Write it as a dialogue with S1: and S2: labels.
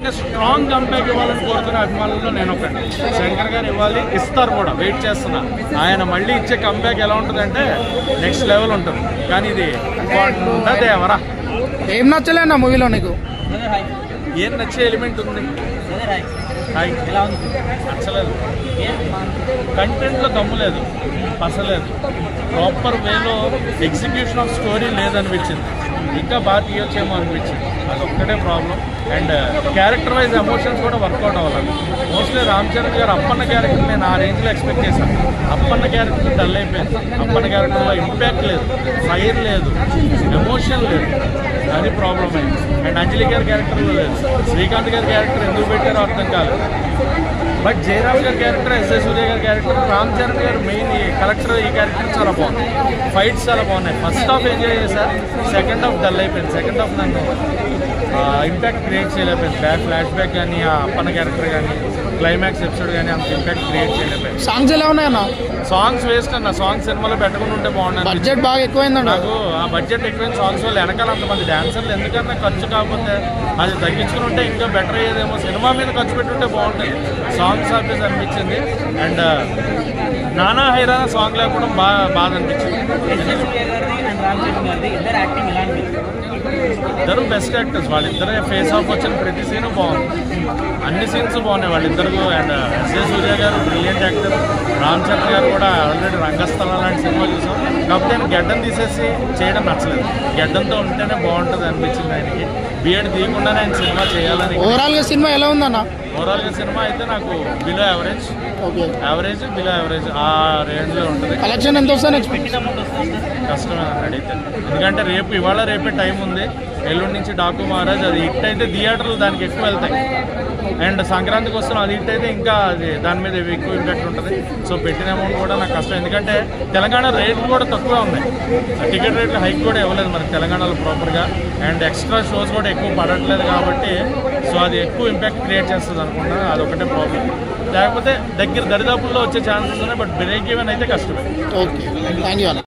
S1: Strong comeback ఇవ్వాలని కోరుతున్న అభిమానుల్లో నేను ఒకటి. శంకర్ గారు ఇవ్వాలి, ఇస్తారు కూడా, వెయిట్ చేస్తున్నా. ఆయన మళ్ళీ ఇచ్చే కంబ్యాక్ ఎలా ఉంటుందంటే నెక్స్ట్ లెవెల్ ఉంటుంది. కానీ ఇది దేవరా.
S2: ఏం నచ్చలే అన్న మూవీలో నీకు?
S1: ఏం నచ్చే ఎలిమెంట్ ఉంది? నచ్చలేదు. కంటెంట్లో దమ్ము లేదు, పసలేదు, ప్రాపర్ వేలో ఎగ్జిక్యూషన్ ఆఫ్ స్టోరీ లేదనిపించింది. ఇంకా బాగా తీయొచ్చేమో అనిపించింది. అదొక్కటే problem. And character wise emotions కూడా వర్కౌట్ అవ్వాలి. మోస్ట్లీ రామ్ చరణ్ గారు అప్పన్న క్యారెక్టర్ నేను ఆ రేంజ్లో ఎక్స్పెక్ట్ చేశాను. అప్పన్న క్యారెక్టర్ డల్ అయిపోయింది. అప్పన్న క్యారెక్టర్లో ఇంపాక్ట్ లేదు, ఫైర్ లేదు, ఎమోషన్ లేదు. అది ప్రాబ్లం అయింది. అండ్ అంజలి గారి క్యారెక్టర్లో లేదు. శ్రీకాంత్ గారి క్యారెక్టర్ ఎందుకు పెట్టారో అర్థం కాలేదు. బట్ జయరామ్ గారి క్యారెక్టర్, ఎస్ఏ సూర్య గారి క్యారెక్టర్, రామ్ చరణ్ గారు మెయిన్ ఈ కలెక్టర్ ఈ క్యారెక్టర్ చాలా బాగుంది. ఫైట్స్ చాలా బాగున్నాయి. ఫస్ట్ హాఫ్ ఎంజాయ్ చేశా, సెకండ్ హాఫ్ డల్ అయిపోయింది. సెకండ్ హాఫ్ నన్ను ఇంపాక్ట్ క్రియేట్ చేయలేకపోయింది. ఫ్లాష్ బ్యాక్ కానీ, ఆ అప్పన్న క్యారెక్టర్ కానీ, క్లైమాక్స్ ఎపిసోడ్ కానీ అంత ఇంపాక్ట్ క్రియేట్ చేయలేకపోయింది.
S2: సాంగ్స్ ఎలా ఉన్నాయన్న?
S1: సాంగ్స్ వేస్ట్ అన్న. సాంగ్స్ సినిమాలో పెట్టుకుని ఉంటే బాగుండదు.
S2: బడ్జెట్ బాగా ఎక్కువైందండి.
S1: నాకు ఆ బడ్జెట్ ఎక్కువైన సాంగ్స్ వాళ్ళు వెనకాల అంతమంది డాన్సర్లు ఎందుకన్నా ఖర్చు కాకపోతే అది తగ్గించుకుని ఉంటే ఇంకా బెటర్ అయ్యేదేమో. సినిమా మీద ఖర్చు పెట్టుంటే బాగుంటుంది. సాంగ్స్ ఆఫీస్ అనిపించింది. అండ్ నానా హైరానా సాంగ్ లేకపోవడం బాధ అనిపించింది. ఇద్దరు బెస్ట్ యాక్టర్స్. వాళ్ళిద్దరే ఫేస్ ఆఫ్ వచ్చిన ప్రతి సీను బాగుంది. అన్ని సీన్స్ బాగున్నాయి వాళ్ళిద్దరు. అండ్ ఎస్ఏ సూర్య గారు బ్రిలియంట్ యాక్టర్. రామ్ చరణ్ గారు కూడా ఆల్రెడీ రంగస్థలం లాంటి సినిమా చూసాం. కాకపోతే ఆయన గడ్డం తీసేసి చేయడం నచ్చలేదు. గడ్డంతో ఉంటేనే బాగుంటుంది అనిపించింది ఆయనకి. బిఎడ్ తీయకుండానే ఆయన సినిమా చేయాలని.
S2: ఓవరాల్గా సినిమా ఎలా ఉందన్న?
S1: ఓవరాల్గా సినిమా అయితే నాకు below average, average below average ఆ రేంజ్లో ఉంటుంది.
S2: కలెక్షన్ ఎంత వస్తుంది ఎక్స్పెక్ట్?
S1: కష్టమే అడిగితే. ఎందుకంటే ఇవాళ రేపే టైం ఉంది. ఎల్లుండి నుంచి డాకు మహారాజ్ అది హిట్ అయితే థియేటర్లు దానికి ఎక్కువ వెళ్తాయి. అండ్ సంక్రాంతికి వస్తున్నాం, అది హిట్ అయితే ఇంకా అది దాని మీద ఎక్కువ ఇంపాక్ట్ ఉంటుంది. సో పెట్టిన అమౌంట్ కూడా నాకు కష్టం. ఎందుకంటే తెలంగాణ రేట్లు కూడా తక్కువ ఉన్నాయి. టికెట్ రేట్లు హైక్ కూడా ఇవ్వలేదు మనకి తెలంగాణలో ప్రాపర్గా. అండ్ ఎక్స్ట్రా షోస్ కూడా ఎక్కువ పడట్లేదు కాబట్టి సో అది ఎక్కువ ఇంపాక్ట్ క్రియేట్ చేస్తుంది అనుకుంటా. అదొకటే ప్రాబ్లం. లేకపోతే దరిదాపుల్లో వచ్చే ఛాన్సెస్ ఉన్నాయి. బట్ బ్రేక్ ఈవెన్ అయితే కష్టమే.
S2: ఓకే, థ్యాంక్ యూ అన్న.